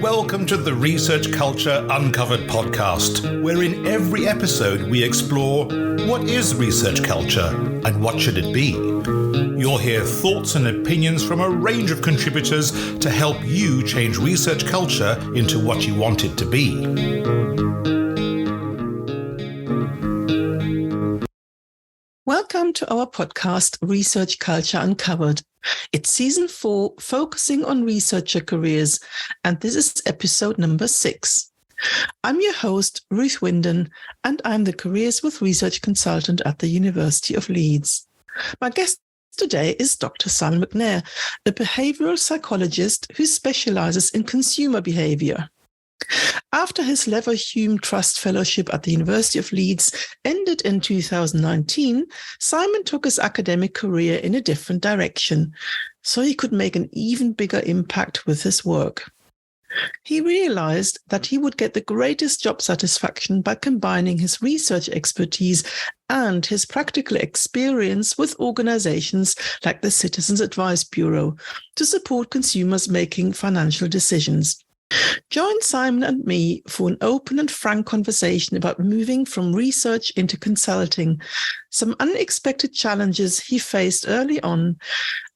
Welcome to the Research Culture Uncovered podcast, where in every episode we explore what is research culture and what should it be. You'll hear thoughts and opinions from a range of contributors to help you change research culture into what you want it to be. Welcome to our podcast, Research Culture Uncovered. It's season 4, focusing on researcher careers, and this is episode number 6. I'm your host, Ruth Winden, and I'm the Careers with Research consultant at the University of Leeds. My guest today is Dr Simon McNair, a behavioural psychologist who specialises in consumer behaviour. After his Leverhulme Fellowship at the University of Leeds ended in 2019, Simon took his academic career in a different direction, so he could make an even bigger impact with his work. He realized that he would get the greatest job satisfaction by combining his research expertise and his practical experience with organizations like the Citizens Advice Bureau to support consumers making financial decisions. Join Simon and me for an open and frank conversation about moving from research into consulting, some unexpected challenges he faced early on,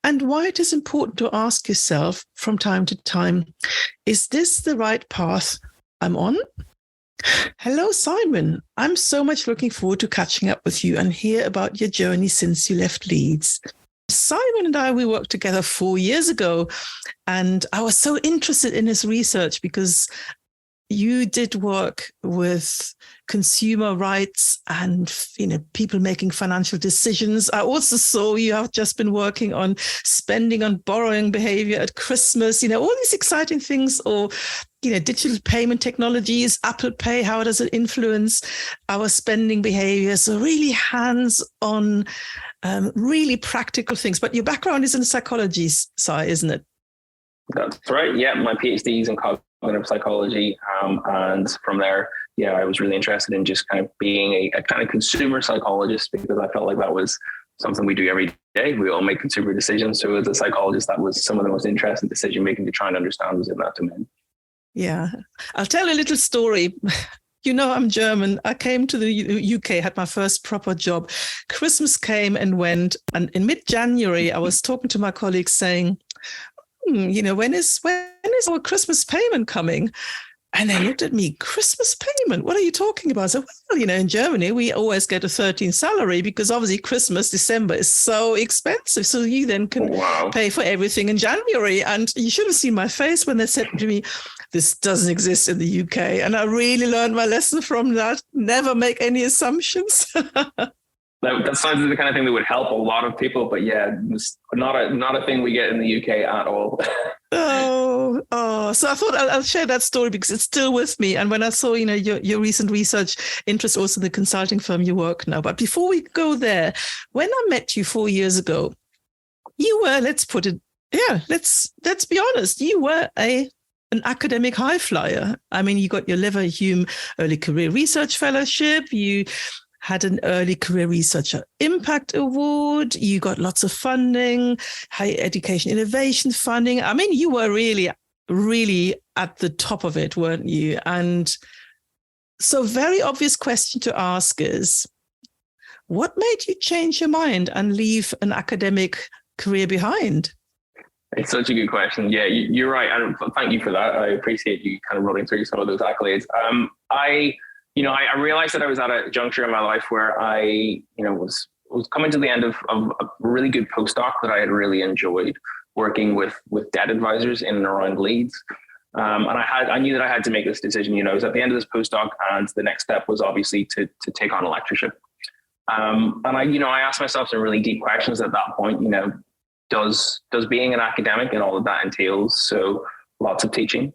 and why it is important to ask yourself from time to time, is this the right path I'm on? Hello, Simon. I'm so much looking forward to catching up with you and hear about your journey since you left Leeds. Simon and I, we worked together 4 years ago, and I was so interested in his research because you did work with consumer rights and, people making financial decisions. I also saw you have just been working on spending on borrowing behavior at Christmas, all these exciting things, or, digital payment technologies, Apple Pay, how does it influence our spending behavior? So really hands-on, really practical things. But your background is in the psychology side, isn't it? That's right. Yeah, my PhD is in cognitive psychology. And from there, I was really interested in just kind of being a kind of consumer psychologist, because I felt like that was something we do every day. We all make consumer decisions. So as a psychologist, that was some of the most interesting decision making to try and understand was in that domain. Yeah. I'll tell a little story. I'm German. I came to the UK, had my first proper job. Christmas came and went. And in mid-January, I was talking to my colleagues saying, when is our Christmas payment coming? And they looked at me, Christmas payment? What are you talking about? I said, well, in Germany, we always get a 13th salary because obviously Christmas, December is so expensive. So you then can pay for everything in January. And you should have seen my face when they said to me, this doesn't exist in the UK. And I really learned my lesson from that. Never make any assumptions. That sounds like the kind of thing that would help a lot of people, but it's not a thing we get in the UK at all. So I thought I'll share that story because it's still with me. And when I saw, your recent research interest, also the consulting firm you work now. But before we go there, when I met you 4 years ago, you were, let's be honest, you were an academic high flyer. I mean, you got your Leverhulme Early Career Research Fellowship. You had an Early Career Researcher Impact Award. You got lots of funding, higher education innovation funding. I mean, you were really, really at the top of it, weren't you? And so very obvious question to ask is, what made you change your mind and leave an academic career behind? It's such a good question. Yeah, you're right. And thank you for that. I appreciate you kind of running through some of those accolades. I realized that I was at a juncture in my life where I, was coming to the end of a really good postdoc that I had really enjoyed working with debt advisors in and around Leeds. And I knew that I had to make this decision. I was at the end of this postdoc, and the next step was obviously to take on a lectureship. And I asked myself some really deep questions at that point. Does being an academic and all of that entails? So lots of teaching.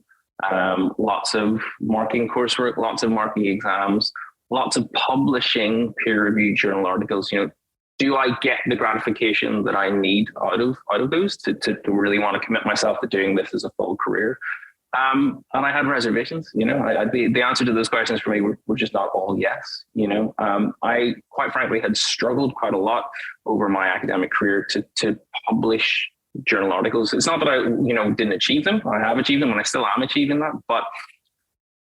Lots of marking coursework, lots of marking exams, lots of publishing peer-reviewed journal articles. Do I get the gratification that I need out of those to really want to commit myself to doing this as a full career? And I had reservations. The answer to those questions for me were just not all yes. I quite frankly had struggled quite a lot over my academic career to publish journal articles. It's not that I, didn't achieve them. I have achieved them and I still am achieving that, but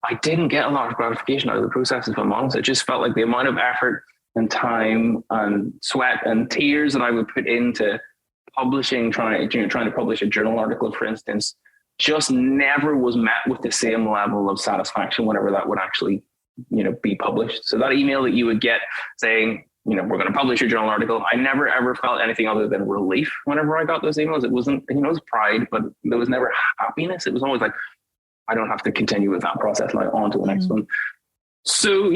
I didn't get a lot of gratification out of the process, if I'm honest. It just felt like the amount of effort and time and sweat and tears that I would put into publishing, trying to publish a journal article, for instance, just never was met with the same level of satisfaction whenever that would actually, be published. So that email that you would get saying, we're going to publish your journal article, I never ever felt anything other than relief whenever I got those emails. It wasn't, it was pride, but there was never happiness. It was always like, I don't have to continue with that process, like on to the next one. So,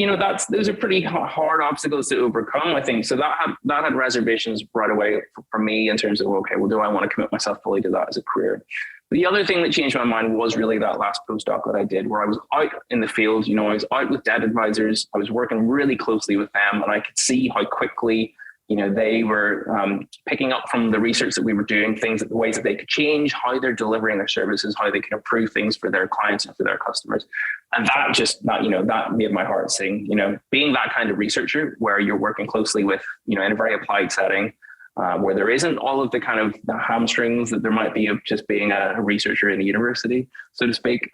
those are pretty hard obstacles to overcome, I think. So that had reservations right away for me in terms of, okay, well, do I want to commit myself fully to that as a career? The other thing that changed my mind was really that last postdoc that I did, where I was out in the field. I was out with debt advisors. I was working really closely with them, and I could see how quickly, they were picking up from the research that we were doing, the ways that they could change, how they're delivering their services, how they can improve things for their clients and for their customers. And that made my heart sing. Being that kind of researcher where you're working closely with, in a very applied setting, where there isn't all of the kind of the hamstrings that there might be of just being a researcher in a university, so to speak.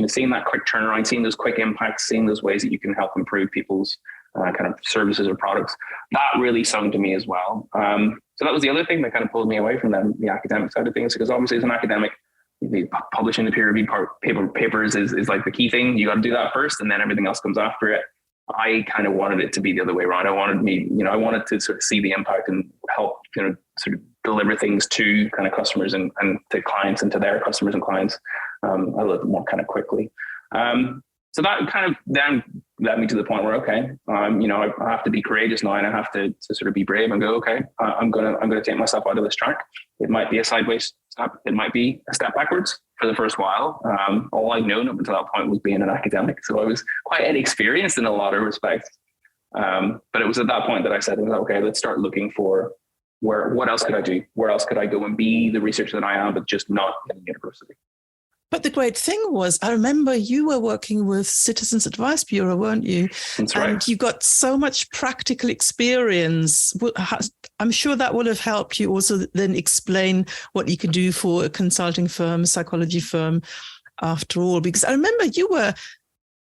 Seeing that quick turnaround, seeing those quick impacts, seeing those ways that you can help improve people's kind of services or products, that really sung to me as well. So that was the other thing that kind of pulled me away from the academic side of things, because obviously as an academic, publishing the peer-reviewed papers is like the key thing. You got to do that first, and then everything else comes after it. I kind of wanted it to be the other way around. I wanted to sort of see the impact and help, sort of deliver things to kind of customers and to clients and to their customers and clients a little bit more kind of quickly. So that kind of then led me to the point where, okay, I have to be courageous now, and I have to sort of be brave and go, okay, I'm gonna take myself out of this track. It might be a sideways step, it might be a step backwards for the first while. All I'd known up until that point was being an academic, so I was quite inexperienced in a lot of respects. But it was at that point that I said, okay, let's start looking for what else could I do? Where else could I go and be the researcher that I am, but just not in university? But the great thing was, I remember you were working with Citizens Advice Bureau, weren't you? That's right. And you got so much practical experience. I'm sure that would have helped you also then explain what you can do for a consulting firm, a psychology firm, after all. Because I remember you were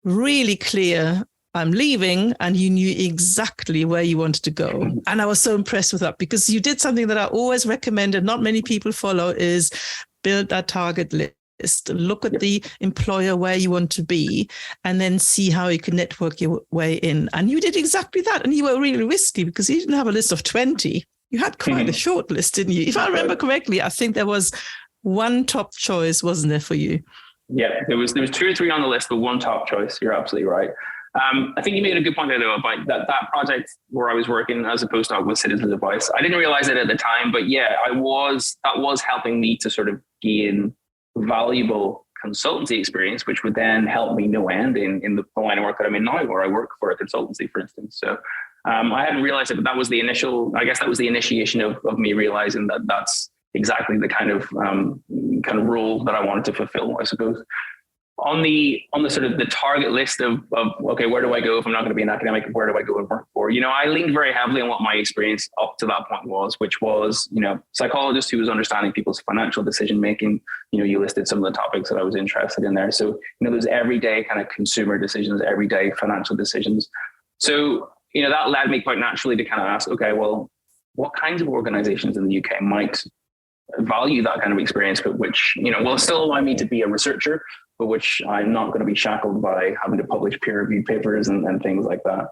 really clear, I'm leaving, and you knew exactly where you wanted to go. And I was so impressed with that, because you did something that I always recommend and not many people follow, is build that target list. Look at the employer where you want to be, and then see how you can network your way in. And you did exactly that. And you were really risky, because you didn't have a list of 20. You had quite a short list, didn't you? If I remember correctly, I think there was one top choice, wasn't there, for you? Yeah, there was 2 or 3 on the list, but one top choice. You're absolutely right. I think you made a good point there, though, about that project where I was working as a postdoc with Citizens Advice. I didn't realize it at the time, but yeah, that was helping me to sort of gain valuable consultancy experience, which would then help me no end in the line of work that I'm in now, where I work for a consultancy, for instance. So I hadn't realized it, but that was the initiation of me realizing that that's exactly the kind of role that I wanted to fulfill, I suppose. On the sort of the target list of okay, where do I go if I'm not going to be an academic? Where do I go and work for? I leaned very heavily on what my experience up to that point was, which was, psychologist who was understanding people's financial decision making. You listed some of the topics that I was interested in there. So, there's everyday kind of consumer decisions, everyday financial decisions. So, that led me quite naturally to kind of ask, okay, well, what kinds of organizations in the UK might value that kind of experience, but which, will still allow me to be a researcher, but which I'm not going to be shackled by having to publish peer-reviewed papers and things like that.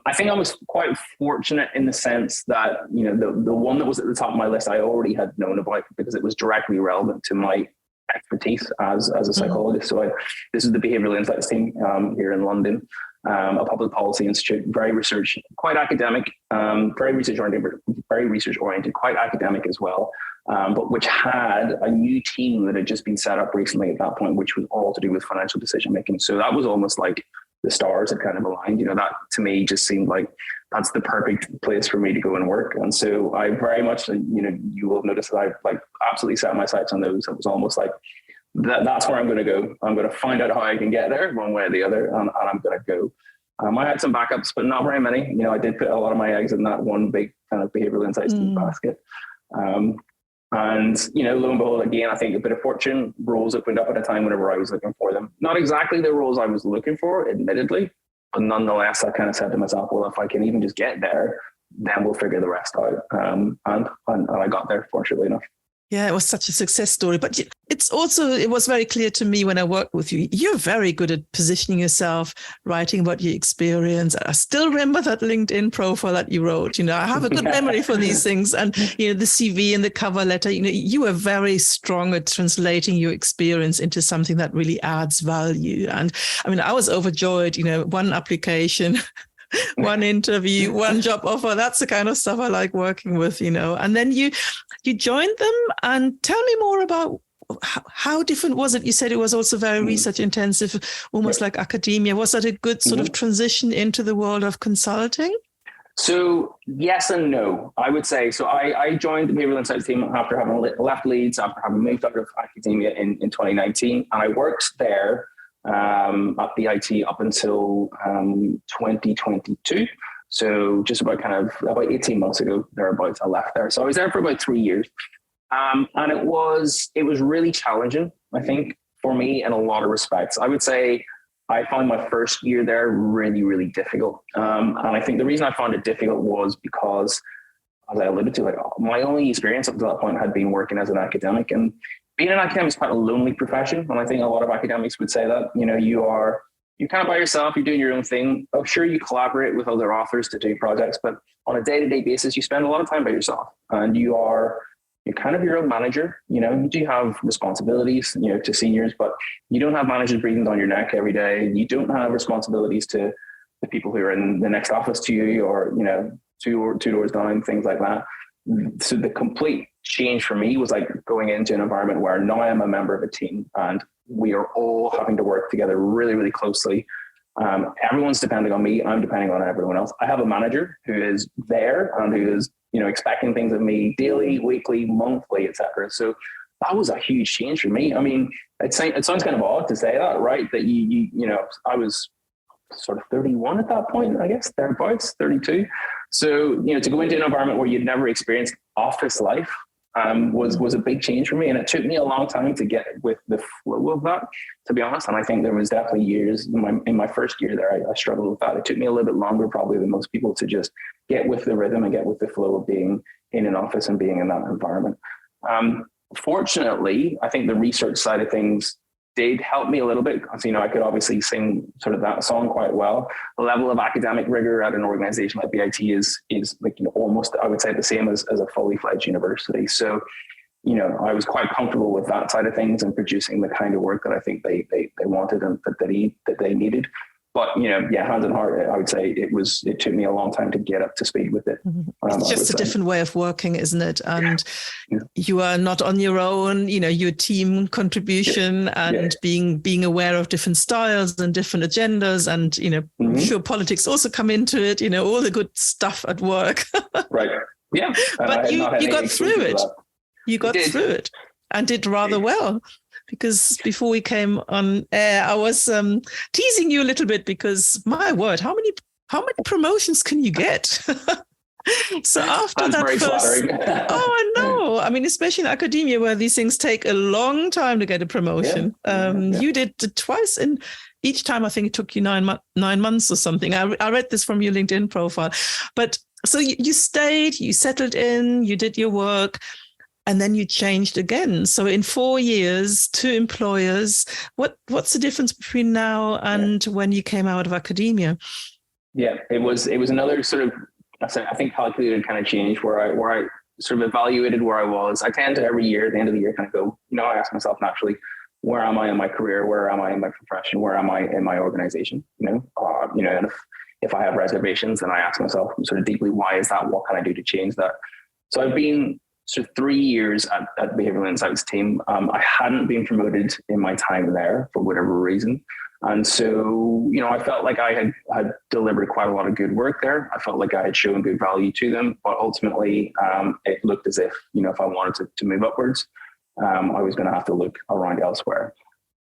I think I was quite fortunate in the sense that, the one that was at the top of my list, I already had known about because it was directly relevant to my expertise as a psychologist. So this is the Behavioural Insights team here in London, a public policy institute, very research, quite academic, very research oriented, quite academic as well. But which had a new team that had just been set up recently at that point, which was all to do with financial decision making. So that was almost like the stars had kind of aligned. That to me just seemed like that's the perfect place for me to go and work. And so I very much, you will notice that I absolutely set my sights on those. It was almost like that's where I'm going to go. I'm going to find out how I can get there one way or the other, and I'm going to go. I had some backups, but not very many. I did put a lot of my eggs in that one big kind of behavioural insights basket. And, lo and behold, again, I think a bit of fortune, roles opened up at a time whenever I was looking for them. Not exactly the roles I was looking for, admittedly, but nonetheless, I kind of said to myself, well, if I can even just get there, then we'll figure the rest out. And I got there, fortunately enough. Yeah, it was such a success story. But it was very clear to me when I worked with you, you're very good at positioning yourself, writing about your experience. I still remember that LinkedIn profile that you wrote. I have a good memory for these things. And, the CV and the cover letter, you were very strong at translating your experience into something that really adds value. And I mean, I was overjoyed, one application, one interview, one job offer. That's the kind of stuff I like working with, And then you joined them, and tell me more about how different was it? You said it was also very research intensive, almost like academia. Was that a good sort of transition into the world of consulting? So yes and no, I would say. So I joined the behavioural insights team after having left Leeds, after having moved out of academia in 2019, and I worked there at BIT up until 2022. So just about 18 months ago, thereabouts, I left there. So I was there for about 3 years. And it was really challenging, I think, for me in a lot of respects. I would say I found my first year there really, really difficult. And I think the reason I found it difficult was because, as I alluded to, my only experience up to that point had been working as an academic, and being an academic is quite a lonely profession. And I think a lot of academics would say that, you're kind of by yourself, you're doing your own thing. Oh, sure, you collaborate with other authors to do projects, but on a day-to-day basis, you spend a lot of time by yourself, and you're kind of your own manager. You do have responsibilities, to seniors, but you don't have managers breathing down your neck every day. You don't have responsibilities to the people who are in the next office to you, or, two doors down, things like that. So the complete change for me was like going into an environment where now I'm a member of a team and we are all having to work together really, really closely. Everyone's depending on me. I'm depending on everyone else. I have a manager who is there and who is, expecting things of me daily, weekly, monthly, etc. So that was a huge change for me. I mean, it sounds kind of odd to say that, right? That I was sort of 31 at that point, I guess, thereabouts, 32. So, to go into an environment where you'd never experienced office life was a big change for me. And it took me a long time to get with the flow of that, to be honest. And I think there was definitely years in my first year there, I struggled with that. It took me a little bit longer probably than most people to just get with the rhythm and get with the flow of being in an office and being in that environment. Fortunately, I think the research side of things did help me a little bit, because I could obviously sing sort of that song quite well. The level of academic rigor at an organization like BIT is like almost, I would say, the same as a fully fledged university. So I was quite comfortable with that side of things and producing the kind of work that I think they wanted and that they needed. But hand on heart, I would say it took me a long time to get up to speed with it. It's just a different way of working, isn't it? And you are not on your own. Your team contribution and being aware of different styles and different agendas, and I'm sure politics also come into it. All the good stuff at work. Right. Yeah. But you got through it. You got through it and did rather well. Because before we came on air, I was teasing you a little bit because, my word, how many promotions can you get? So after that first, I know. I mean, especially in academia where these things take a long time to get a promotion. You did twice, and each time I think it took you 9 months or something. I read this from your LinkedIn profile. But so you stayed, you settled in, you did your work. And then you changed again. So in 4 years, 2 employers. What's the difference between now and when you came out of academia? Yeah, it was another sort of, I think, calculated kind of change where I sort of evaluated where I was. I tend to every year, at the end of the year, kind of go, I ask myself naturally, where am I in my career? Where am I in my profession? Where am I in my organization? And if I have reservations, then I ask myself sort of deeply, why is that? What can I do to change that? So I've been sort of 3 years at the Behavioural Insights team. I hadn't been promoted in my time there for whatever reason. And so, I felt like I had delivered quite a lot of good work there. I felt like I had shown good value to them, but ultimately it looked as if, if I wanted to move upwards, I was going to have to look around elsewhere.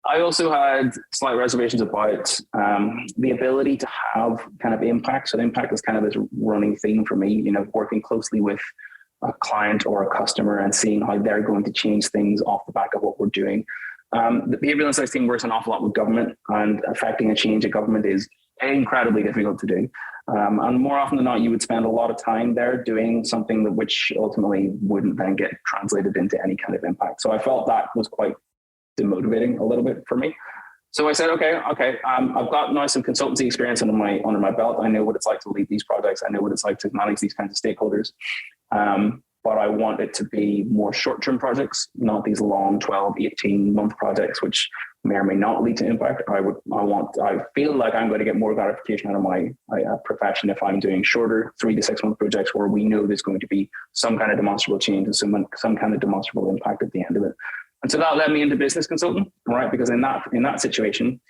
I also had slight reservations about the ability to have kind of impact. So impact is kind of this running theme for me, working closely with a client or a customer and seeing how they're going to change things off the back of what we're doing. The behavioral insights team works an awful lot with government, and affecting a change at government is incredibly difficult to do. And more often than not, you would spend a lot of time there doing something that which ultimately wouldn't then get translated into any kind of impact. So I felt that was quite demotivating a little bit for me. So I said, okay. I've got now some consultancy experience under my belt. I know what it's like to lead these projects. I know what it's like to manage these kinds of stakeholders. But I want it to be more short-term projects, not these long 12, 18-month projects, which may or may not lead to impact. I feel like I'm going to get more gratification out of my profession if I'm doing shorter 3 to 6 month projects where we know there's going to be some kind of demonstrable change and some kind of demonstrable impact at the end of it. And so that led me into business consulting, right? Because in that situation,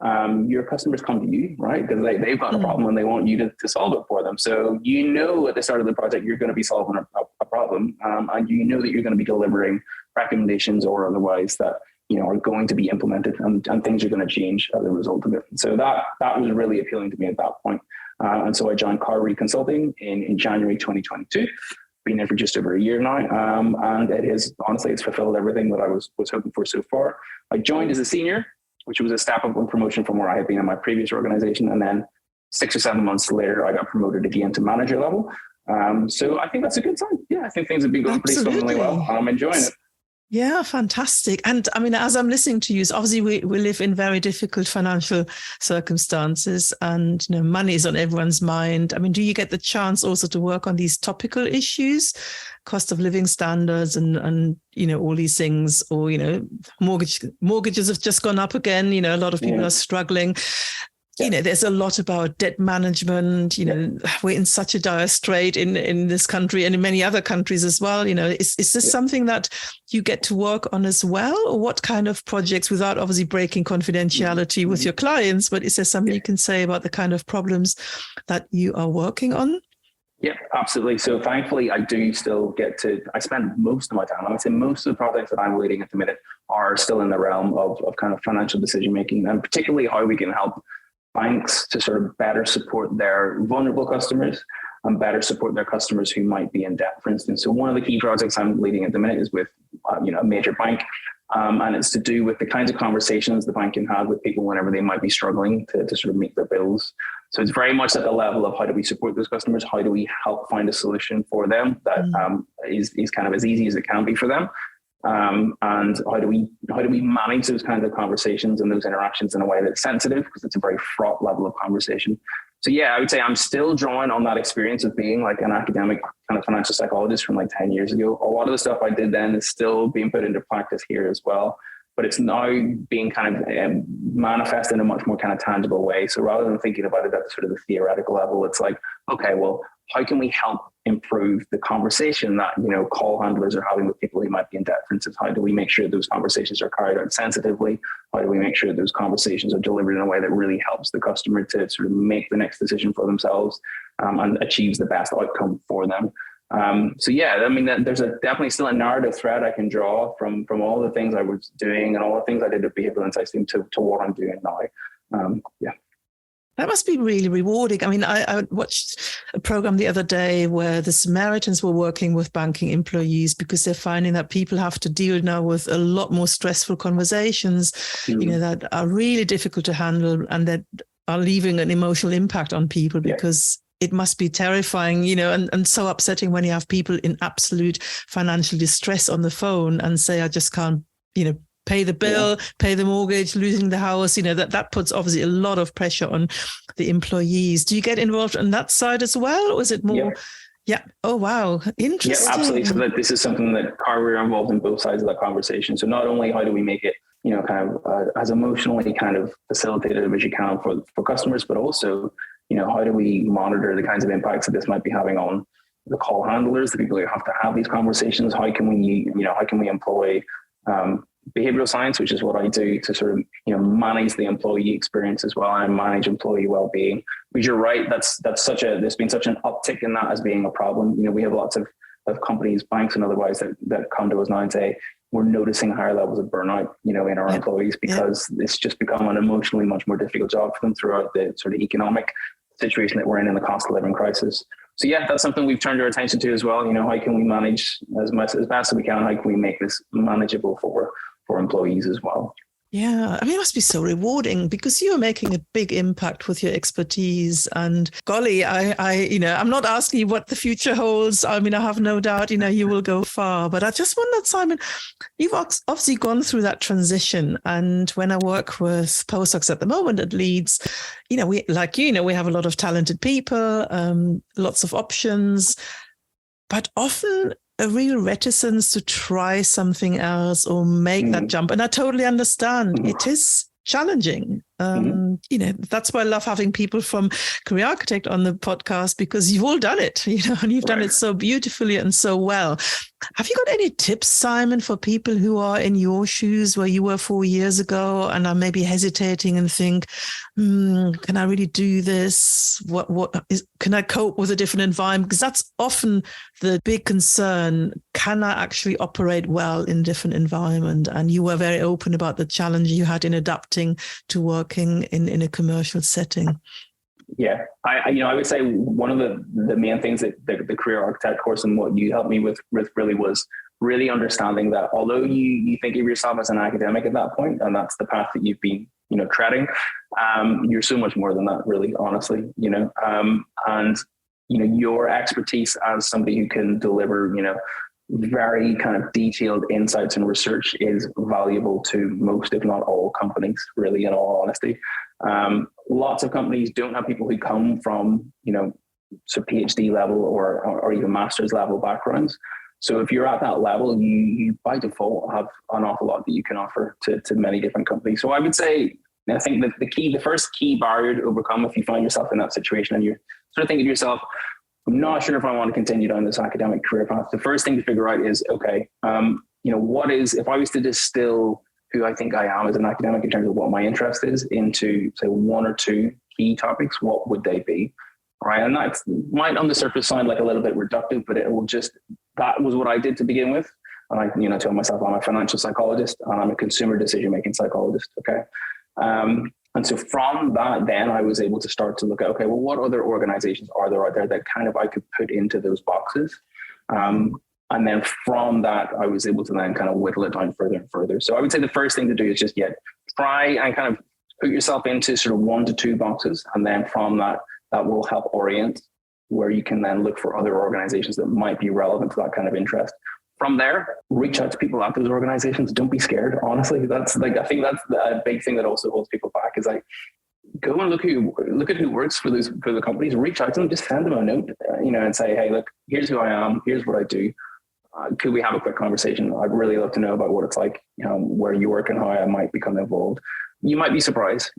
your customers come to you, right? Because they've got a problem and they want you to solve it for them. So you know at the start of the project, you're going to be solving a problem, and you know that you're going to be delivering recommendations or otherwise that are going to be implemented, and things are going to change as a result of it. So that was really appealing to me at that point. And so I joined Carvery Consulting in January 2022. Been there for just over a year now, and it's fulfilled everything that I was hoping for so far. I joined as a senior, which was a step up in promotion from where I had been in my previous organization, and then 6 or 7 months later, I got promoted again to manager level. So I think that's a good sign. Yeah, I think things have been going pretty swimmingly well. I'm enjoying it. Yeah, fantastic. And I mean, as I'm listening to you, so obviously we live in very difficult financial circumstances, and money is on everyone's mind. I mean, do you get the chance also to work on these topical issues, cost of living standards and all these things, or mortgages have just gone up again, a lot of people are struggling. There's a lot about debt management. We're in such a dire strait in this country and in many other countries as well. Is this something that you get to work on as well? Or what kind of projects, without obviously breaking confidentiality with your clients, but is there something you can say about the kind of problems that you are working on? Yeah, absolutely. So thankfully, I do still I spend most of my time, I would say most of the projects that I'm leading at the minute are still in the realm of kind of financial decision making, and particularly how we can help banks to sort of better support their vulnerable customers and better support their customers who might be in debt, for instance. So one of the key projects I'm leading at the minute is with a major bank, and it's to do with the kinds of conversations the bank can have with people whenever they might be struggling to sort of meet their bills. So it's very much at the level of how do we support those customers? How do we help find a solution for them that is kind of as easy as it can be for them? And how do we manage those kinds of conversations and those interactions in a way that's sensitive, because it's a very fraught level of conversation. So yeah, I would say I'm still drawing on that experience of being like an academic kind of financial psychologist from like 10 years ago. A lot of the stuff I did then is still being put into practice here as well, but it's now being kind of manifest in a much more kind of tangible way. So rather than thinking about it at sort of the theoretical level, it's like, okay, well, how can we help improve the conversation that, call handlers are having with people who might be in debt, for instance? How do we make sure those conversations are carried out sensitively? How do we make sure those conversations are delivered in a way that really helps the customer to sort of make the next decision for themselves and achieves the best outcome for them? So yeah, I mean, there's definitely still a narrative thread I can draw from all the things I was doing and all the things I did at Behavioural Insights team to what I'm doing now. Yeah. That must be really rewarding. I mean, I watched a program the other day where the Samaritans were working with banking employees because they're finding that people have to deal now with a lot more stressful conversations, that are really difficult to handle and that are leaving an emotional impact on people because it must be terrifying, and so upsetting when you have people in absolute financial distress on the phone and say, I just can't, pay the bill, pay the mortgage, losing the house, that puts obviously a lot of pressure on the employees. Do you get involved on that side as well? Or is it more? Yeah. Oh, wow. Interesting. Yeah, absolutely. So that this is something that Carvery are involved in both sides of that conversation. So not only how do we make it, kind of as emotionally kind of facilitated as you can for customers, but also, how do we monitor the kinds of impacts that this might be having on the call handlers, the people who have to have these conversations? How can we employ behavioral science, which is what I do, to sort of manage the employee experience as well and manage employee well-being? Because you're right, there's been such an uptick in that as being a problem. We have lots of companies, banks and otherwise that come to us now and say we're noticing higher levels of burnout, in our employees because it's just become an emotionally much more difficult job for them throughout the sort of economic situation that we're in the cost of living crisis. So yeah, that's something we've turned our attention to as well. How can we manage as best as we can? How can we make this manageable for employees as well? Yeah, I mean, it must be so rewarding because you're making a big impact with your expertise. And golly, I'm not asking you what the future holds. I mean, I have no doubt, you will go far. But I just wondered, Simon, you've obviously gone through that transition. And when I work with postdocs at the moment at Leeds, we have a lot of talented people, lots of options, but often a real reticence to try something else or make that jump. And I totally understand. It is challenging. That's why I love having people from Career Architect on the podcast, because you've all done it, and you've done it so beautifully and so well. Have you got any tips, Simon, for people who are in your shoes where you were 4 years ago and are maybe hesitating and think, can I really do this? Can I cope with a different environment? Because that's often the big concern. Can I actually operate well in different environment? And you were very open about the challenge you had in adapting to working in a commercial setting. Yeah, I would say one of the main things that the Career Architect course and what you helped me with really was really understanding that although you think of yourself as an academic at that point, and that's the path that you've been treading, you're so much more than that, really, honestly. And your expertise as somebody who can deliver very kind of detailed insights and research is valuable to most, if not all, companies, really, in all honesty. Lots of companies don't have people who come from, PhD level or even master's level backgrounds. So if you're at that level, you by default have an awful lot that you can offer to many different companies. So I would say, I think that the first key barrier to overcome if you find yourself in that situation and you're sort of thinking to yourself, I'm not sure if I want to continue down this academic career path. The first thing to figure out is, okay, if I was to distill who I think I am as an academic in terms of what my interest is into, say, one or two key topics, what would they be? Right. And that might on the surface sound like a little bit reductive, but that was what I did to begin with. And I, tell myself I'm a financial psychologist and I'm a consumer decision-making psychologist. Okay. And so from that, then I was able to start to look at, okay, well, what other organizations are there out there that kind of I could put into those boxes? And then from that, I was able to then kind of whittle it down further and further. So I would say the first thing to do is just try and kind of put yourself into sort of 1 to 2 boxes. And then from that will help orient where you can then look for other organizations that might be relevant to that kind of interest. From there, reach out to people at those organizations. Don't be scared. Honestly, I think that's the big thing that also holds people back is go and look at who works for the companies, reach out to them, just send them a note, and say, hey, look, here's who I am. Here's what I do. Could we have a quick conversation? I'd really love to know about what it's like, where you work and how I might become involved. You might be surprised.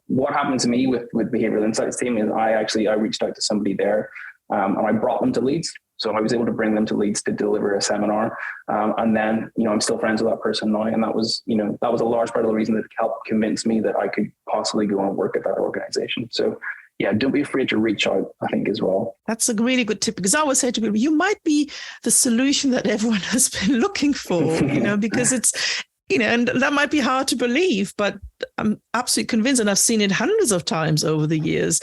What happened to me with Behavioral Insights team is I reached out to somebody there and I brought them to Leeds. So I was able to bring them to Leeds to deliver a seminar. And then, I'm still friends with that person now. And that was a large part of the reason that helped convince me that I could possibly go and work at that organization. So yeah, don't be afraid to reach out, I think, as well. That's a really good tip, because I always say to people, you might be the solution that everyone has been looking for, because it's, and that might be hard to believe, but I'm absolutely convinced, and I've seen it hundreds of times over the years,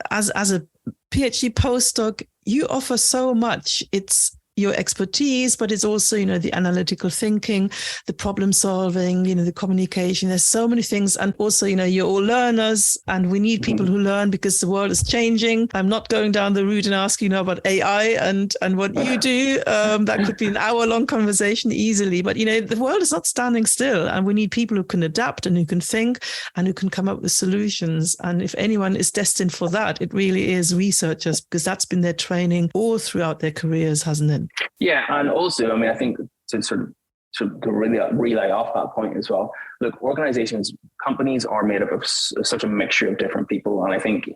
as a PhD postdoc, you offer so much. It's your expertise, but it's also, the analytical thinking, the problem solving, the communication. There's so many things. And also, you're all learners, and we need people who learn because the world is changing. I'm not going down the route and asking about AI and what you do. That could be an hour-long conversation easily. But, the world is not standing still, and we need people who can adapt and who can think and who can come up with solutions. And if anyone is destined for that, it really is researchers, because that's been their training all throughout their careers, hasn't it? Yeah, and also, I think to sort of to really relay off that point as well. Look, organizations, companies are made up of such a mixture of different people, and I think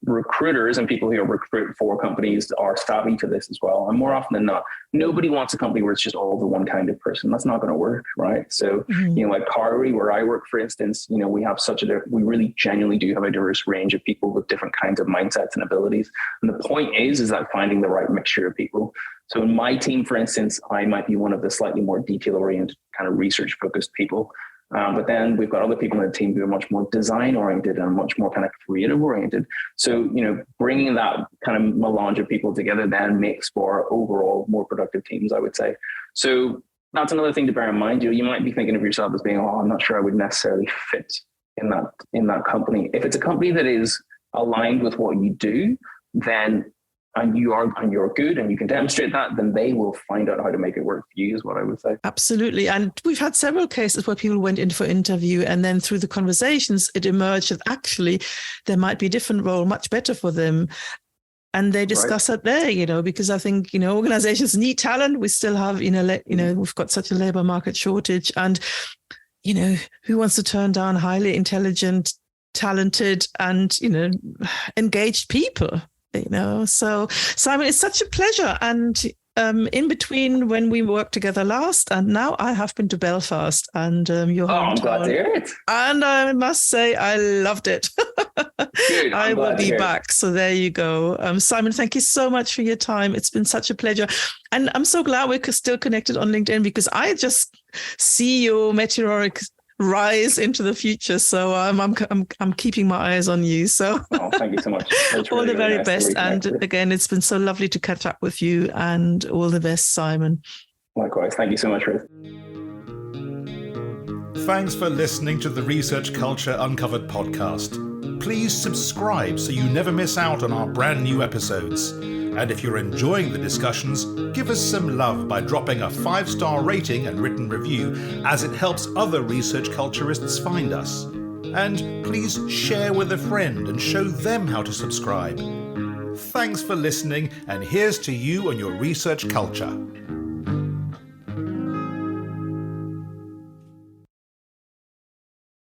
recruiters and people who are recruiting for companies are savvy to this as well. And more often than not, nobody wants a company where it's just all the one kind of person. That's not going to work, right? So, like Carvery, where I work, for instance, we have we really genuinely do have a diverse range of people with different kinds of mindsets and abilities. And the point is that finding the right mixture of people. So in my team, for instance, I might be one of the slightly more detail-oriented kind of research-focused people. But then we've got other people in the team who are much more design oriented and much more kind of creative oriented. So, bringing that kind of melange of people together then makes for overall more productive teams, I would say. So that's another thing to bear in mind. You might be thinking of yourself as being, I'm not sure I would necessarily fit in that company. If it's a company that is aligned with what you do, then you're good and you can demonstrate that, then they will find out how to make it work for you, is what I would say. Absolutely. And we've had several cases where people went in for interview, and then through the conversations, it emerged that actually there might be a different role, much better for them. And they discuss it there, because I think, organizations need talent. We still have, we've got such a labor market shortage, and, who wants to turn down highly intelligent, talented and, engaged people? So Simon, it's such a pleasure. And in between when we worked together last and now, I have been to Belfast and your hometown. I'm glad to hear it. And I must say, I loved it. Good, I will be back. So there you go. Simon, thank you so much for your time. It's been such a pleasure. And I'm so glad we're still connected on LinkedIn, because I just see your meteoric rise into the future. So I'm keeping my eyes on you. So thank you so much. All the very best. And again, it's been so lovely to catch up with you, and all the best, Simon. Likewise. Thank you so much, Ruth. Thanks for listening to the Research Culture Uncovered podcast. Please subscribe so you never miss out on our brand new episodes. And if you're enjoying the discussions, give us some love by dropping a 5-star rating and written review, as it helps other research culturists find us. And please share with a friend and show them how to subscribe. Thanks for listening, and here's to you and your research culture.